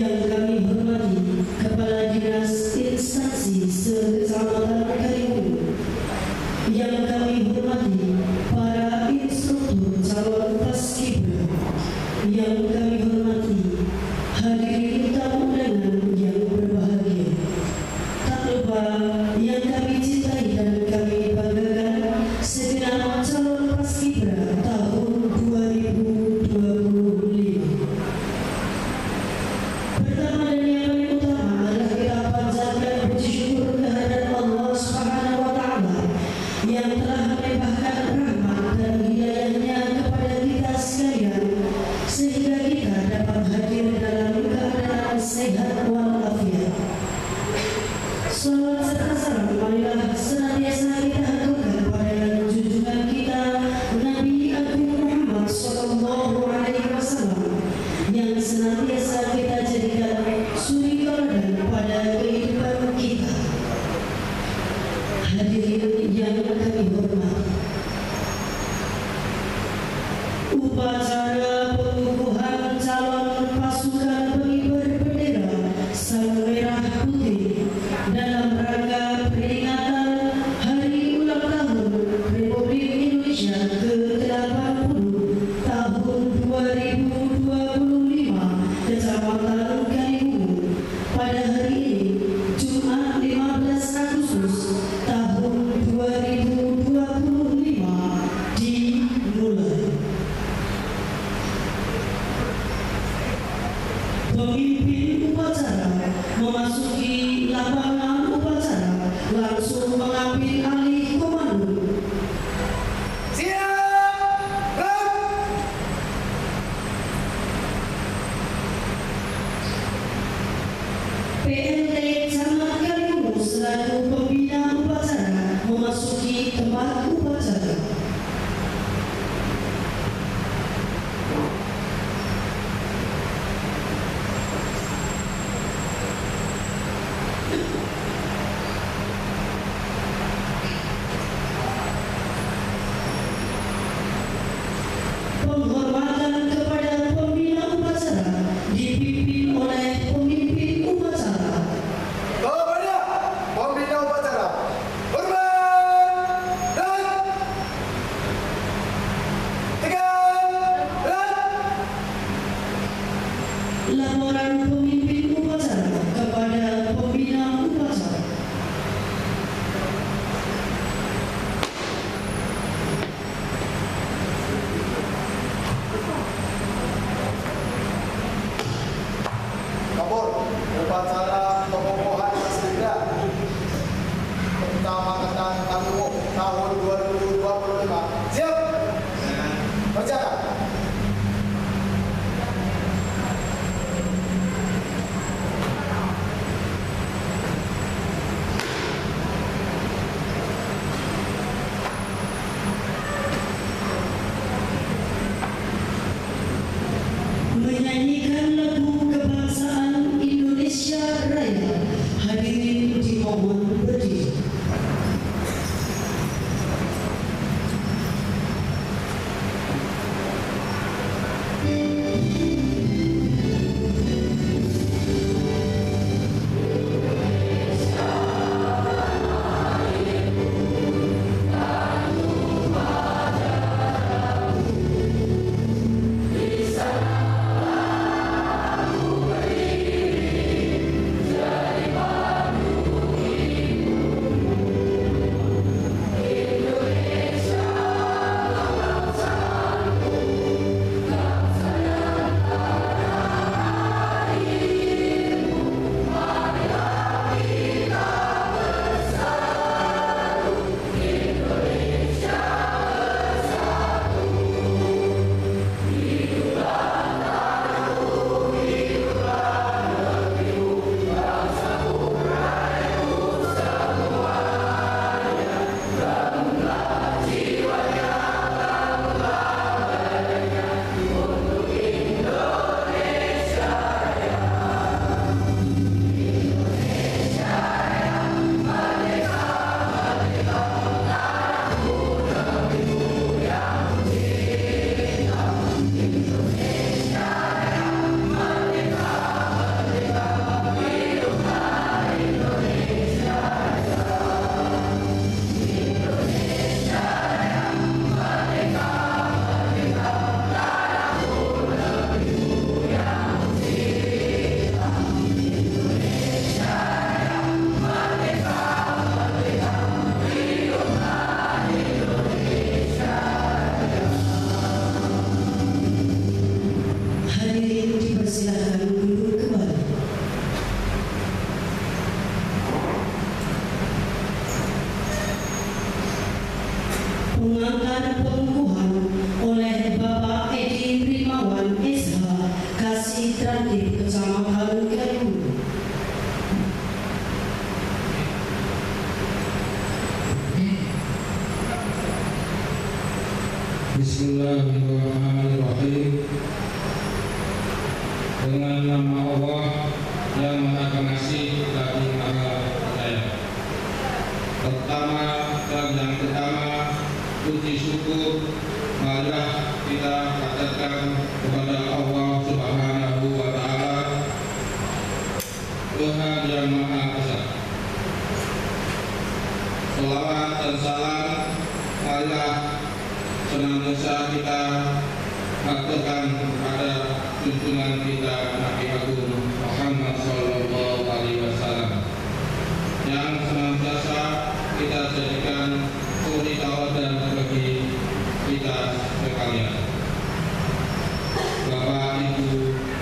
Yang kami hormati Kepala Dinas Instansi Sekecamatan Kaliwungu, yang kami hormati para instruktur calon paskibra, yang kami hormati hadirin tamu undangan yang berbahagia, tak lupa yang kami cintai dan kami banggakan segenap calon paskibra tahun 2025. Pertama dan yang paling utama adalah kita panjatkan puji syukur kehadirat Allah Subhanahu wa Ta'ala yang telah melimpahkan rahmat dan hidayahnya kepada kita sekalian, sehingga kita dapat hadir dalam keadaan sehat walafiat. Salawat serta salam marilah senantiasa kita haturkan pada junjungan kita Nabi Agung Muhammad Sallallahu Alaihi Wasallam, yang senantiasa kita jadikan suri teladan pada kehidupan kita. Hadirin yang kami hormati, upacara pengukuhan calon pasukan pengibar bendera Sang Merah Putih dalam rangka peringatan Hari Ulang Tahun Republik Indonesia ke-80 tahun 2025 Kecamatan Kaliwungu pada hari ini, Jumat 15 Agustus tahun 2025 dimulai. Pemimpin upacara memasuki lapangan upacara langsung mengambil alih komando. PLT Camat Kaliwungu selaku pembina upacara memasuki tempat upacara. Penghormatan kepada pembina upacara dipimpin oleh pemimpin upacara. Kepada pembina upacara, hormat dan tegak dan. Laporan pemimpin upacara kepada pembina upacara. Kabur upacara pengukuhan paskibra Kecamatan Kaliwungu tahun 2025. Siap? Berjalan. Menyanyikan lagu kebangsaan Indonesia. Allah yang Maha Pengasih lagi Maha Penyayang. Pertama dan yang pertama, puji syukur marilah kita panjatkan kepada Allah Subhanahu wa Ta'ala, Tuhan yang Maha Esa. Selawat dan salam marilah senantiasa kita aturkan pada junjungan kita Nabi Agung Muhammad Sallallahu Alaihi Wasallam, yang senantiasa kita jadikan suri tauladan bagi kita sekalian. Bapak, Ibu,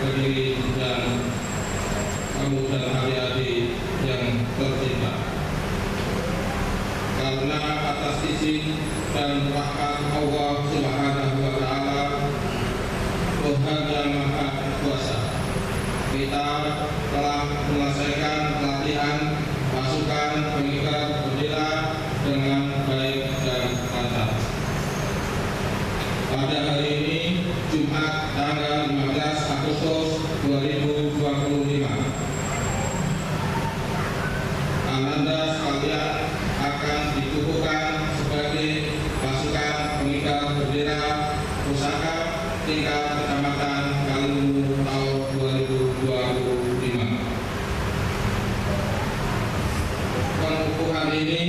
hadirin dan kamu dan adik-adik yang tercinta, karena atas izin dan rahmat Allah Subhanahu wa Ta'ala, Tuhan yang Maha Kuasa, kita telah menyelesaikan pelatihan pasukan pengibar bendera dengan baik dan lancar. Pada hari ini, Jumat tanggal 15 Agustus 2025, Ananda sekalian akan dikukuhkan sebagai pasukan pengibar bendera pusaka tingkat kecamatan Kaliwungu tahun 2025. Pengukuhan ini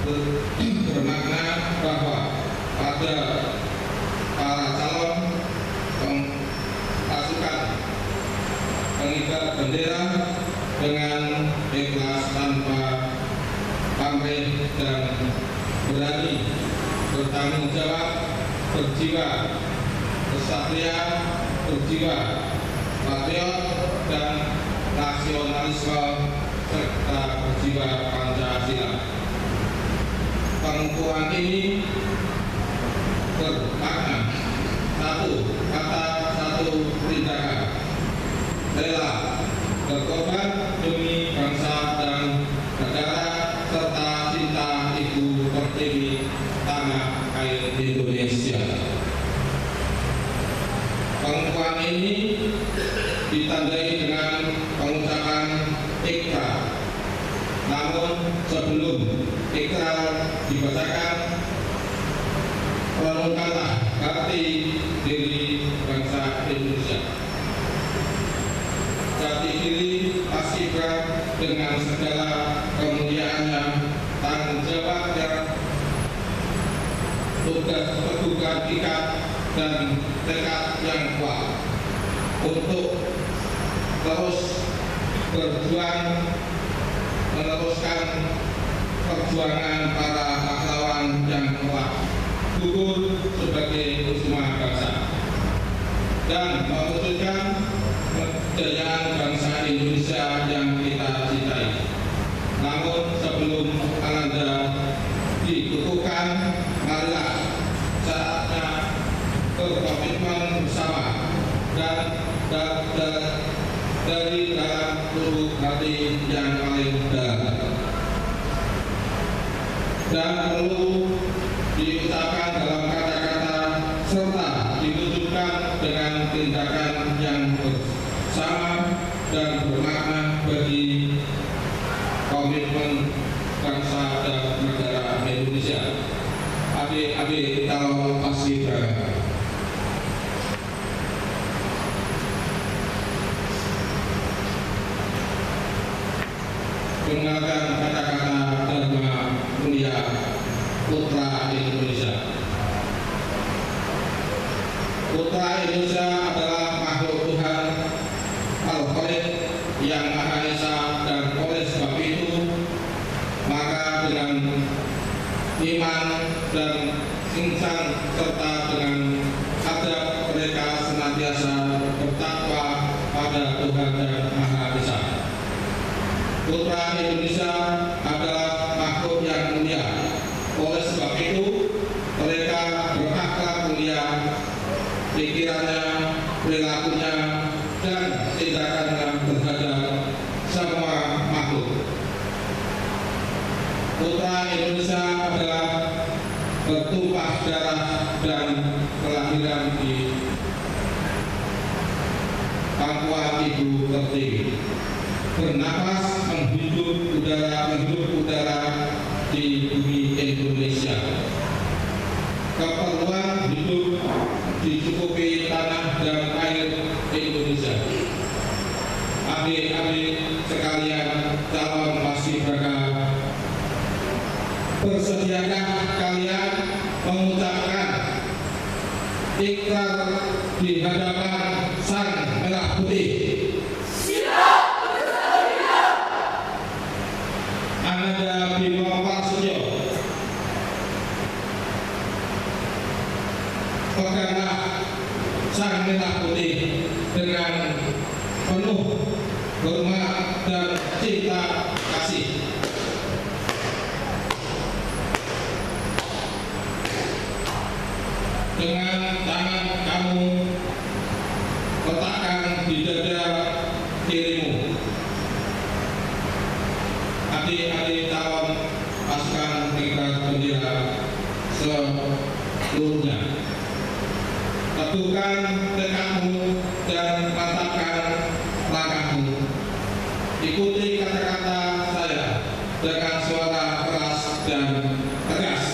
bermakna bahwa pada para calon pasukan pengibar bendera dengan ikhlas tanpa pamrih dan berani bertanggung jawab, berjiwa kesatria, berjiwa patriot dan nasionalisme serta berjiwa Pancasila. Pengukuhan ini bermakna satu kata, satu tindakan, rela berkorban demi bangsa dan negara serta cinta ibu pertiwi tanah air Indonesia. Pengukuhan ini ditandai dengan pengucapan ikrar. Namun sebelum ikrar dibacakan, renungkanlah hati diri bangsa Indonesia. Jati diri pastikan dengan segala kemuliaannya, tanggung jawabnya, tugas petugas ikat dan tekad yang kuat untuk terus berjuang meneruskan perjuangan para pahlawan yang telah gugur sebagai usaha bangsa dan mewujudkan kejayaan bangsa Indonesia yang kita cintai. Namun sebelum Ananda dikukuhkan, marilah saatnya berkomitmen bersama dan dari dalam lubuk hati yang paling dalam, dan perlu diucapkan dalam kata-kata serta diwujudkan dengan tindakan yang bersama dan bermakna bagi komitmen bangsa dan negara Indonesia. Adik-adik calon paskibraka, dengarkan kata-kata Dharma Mulia Putra Indonesia. Putra Indonesia adalah makhluk Tuhan Al-Khaliq yang Maha Esa, dan oleh sebab itu maka dengan iman dan insang serta dengan adab mereka senantiasa bertakwa pada Tuhan yang Maha Esa. Putra Indonesia adalah makhluk yang mulia. Oleh sebab itu mereka berakhlak mulia, pikirannya, perilakunya, dan tindakannya terhadap semua makhluk. Putra Indonesia adalah bertumpah darah dan kelahiran di Papua Ibu Pertiwi. Bernapas menghirup udara di bumi Indonesia. Keperluan hidup dicukupi tanah dan air Indonesia. Adik-adik sekalian calon paskibraka, bersediakah kalian mengucapkan ikrar di hadapan Sang Merah Putih? Siap! Ananda Bima Prasetyo, peganglah Sang Merah Putih dengan penuh hormat dan cinta kasih. Dengan tangan kamu letakkan di dada kirimu. Adik-adik calon pasukan pengibar bendera seluruhnya, teguhkan tekadmu dan mantapkan langkahmu. Ikuti kata-kata saya dengan suara keras dan tegas.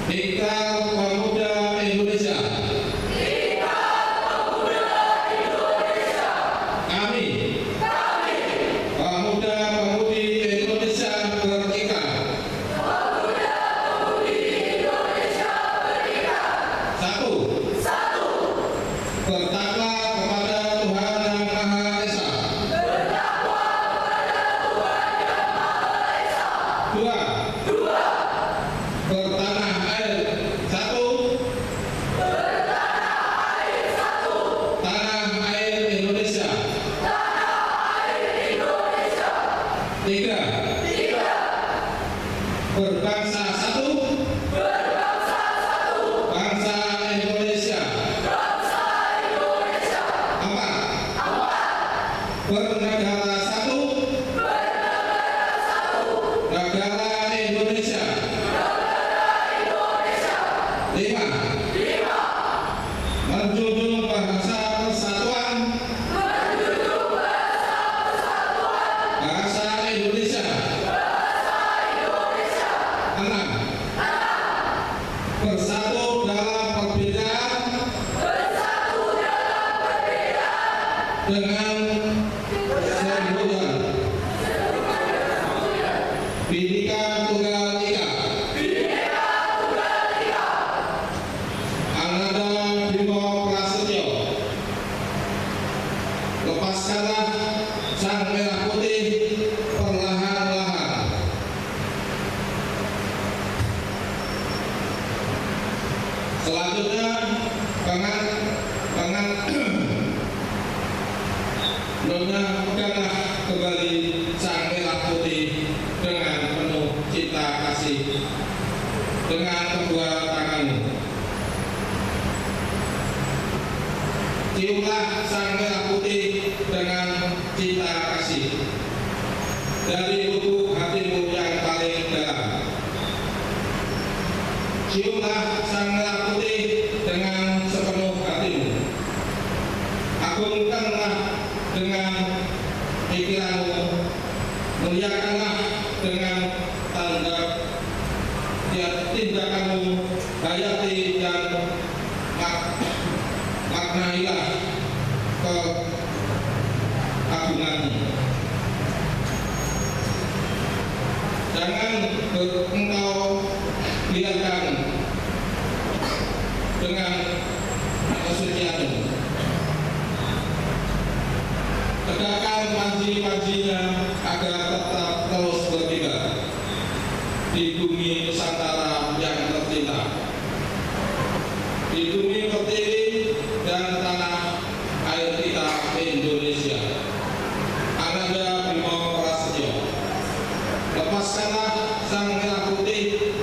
Ikrar Pemuda Indonesia. Ikrar Pemuda Indonesia. Kami Pemuda-Pemudi Indonesia berikrar. Pemuda-Pemudi Indonesia berikrar. Satu. Bertakwa kepada Tuhan Yang Maha Esa. Bertakwa kepada Tuhan Yang Maha Esa. Dua. Bertanah air. Satu. Bertanah air. Satu. Tanah air Indonesia. Tiga. Berbangsa satu. Bangsa Indonesia. Empat. Bernegara satu. Negara Indonesia. Lima. Menjunjung bahasa persatuan. Bahasa Indonesia. Enam. Bersatu dalam perbedaan. Dengan persatuan. Bhinneka Tunggal Ika. Ananda Bima Prasetyo, lepaskanlah Sang Merah Putih perlahan-lahan. Selanjutnya peganglah kembali Sang Merah Putih dengan penuh cinta kasih dengan kedua tanganmu. Ciumlah Sang Merah Putih dengan cinta kasih dari lubuk hatimu yang paling dalam. Ciumlah Sang Merah Putih dengan sepenuh hatimu. Agungkanlah dengan pikiranmu, muliakanlah dengan tanda tindakanmu, hayati dan maknailah keagunganmu. Jangan engkau biarkan dengan kesucianmu. Tegakkan panji-panjinya agar tetap terus berkibar di bumi Nusantara yang tercinta, di bumi Pertiwi dan tanah air kita Indonesia. Ananda Bima Prasetyo, lepaskanlah Sang Merah Putih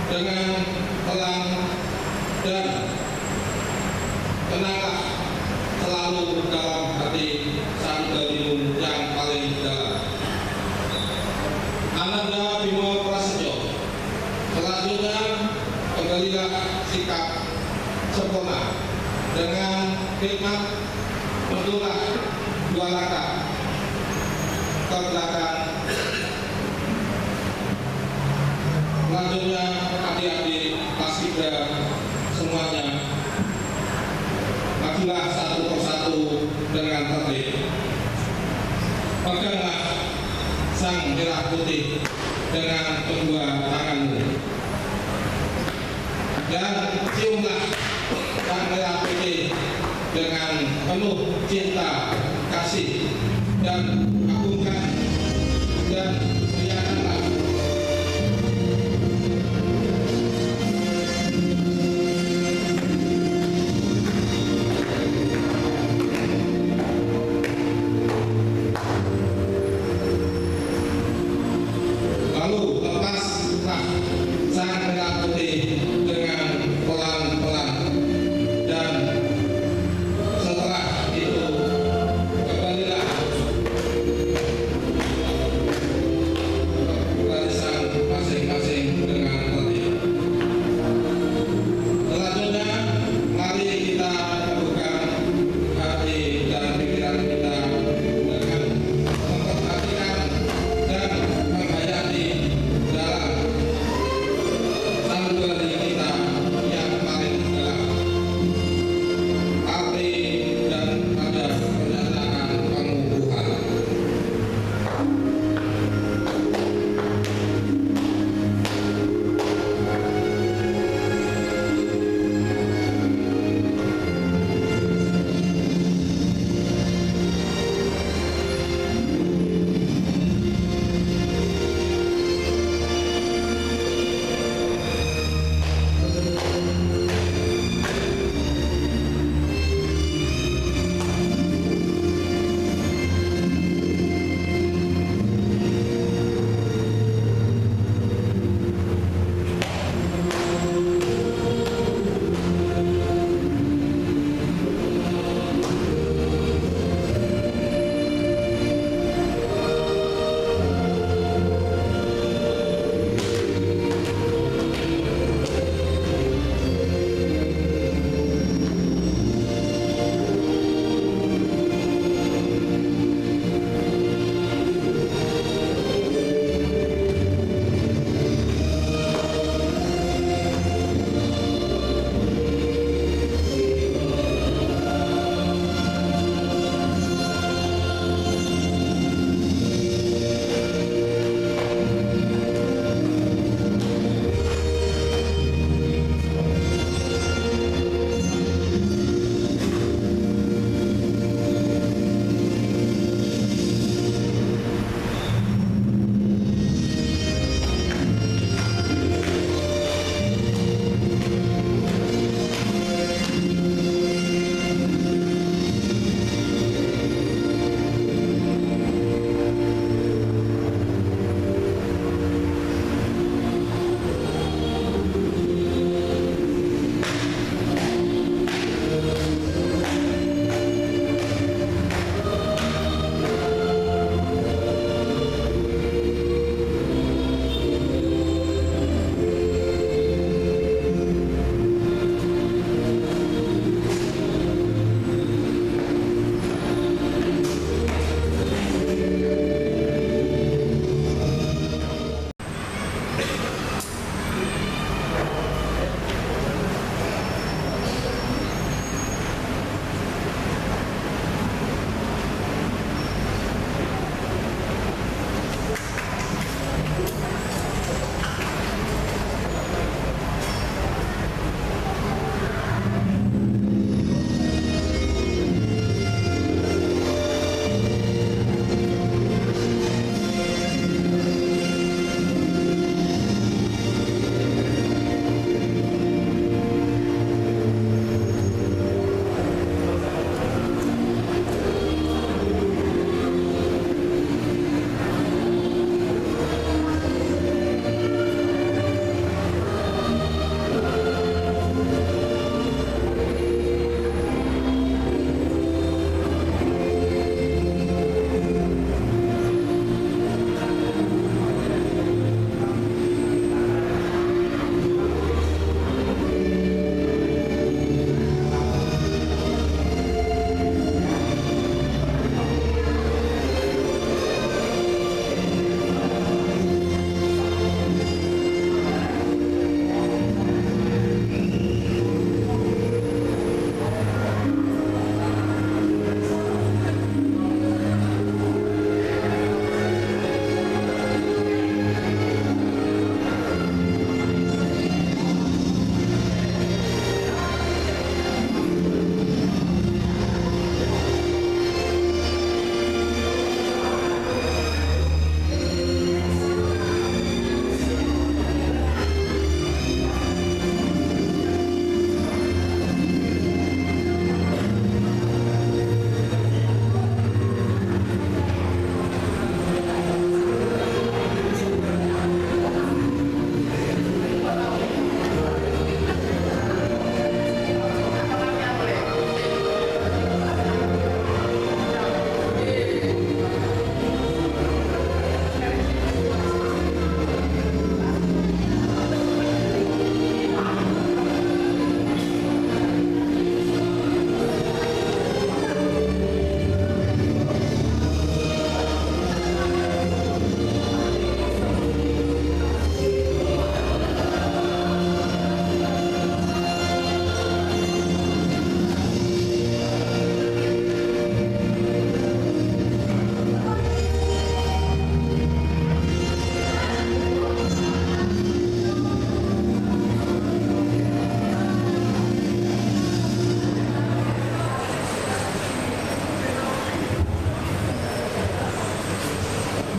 dengan tenang dan tenanglah selalu dalam hati sang darimu yang paling dalam. Ananda Bima Prasetyo. Selanjutnya kembalilah sikap sempurna dengan khidmat majulah 2 langkah ke belakang. Selanjutnya adik-adik paskibra semuanya majulah satu persatu dengan tertib. Peganglah sang merah putih dengan kedua tanganmu dan ciumlah sang merah putih dengan penuh cinta, kasih, dan agungkan dan muliakanlah. Lalu lepaslah sang merah putih dengan pelan-pelan, dan setelah itu kembalilah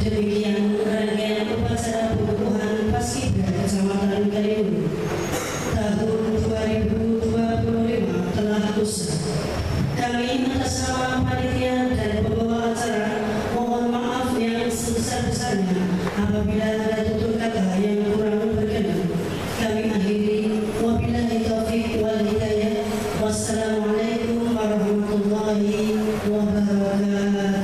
Demikian rangkaian upacara pengukuhan Paskibra Kecamatan Kaliurang tahun 2025 telah usai. Kami atas nama panitia dan pembawa acara mohon maaf yang sebesar-besarnya apabila ada tutur kata yang kurang berkenan. Kami akhiri, wabillahi taufiq wal hidayah. Wassalamualaikum warahmatullahi wabarakatuh.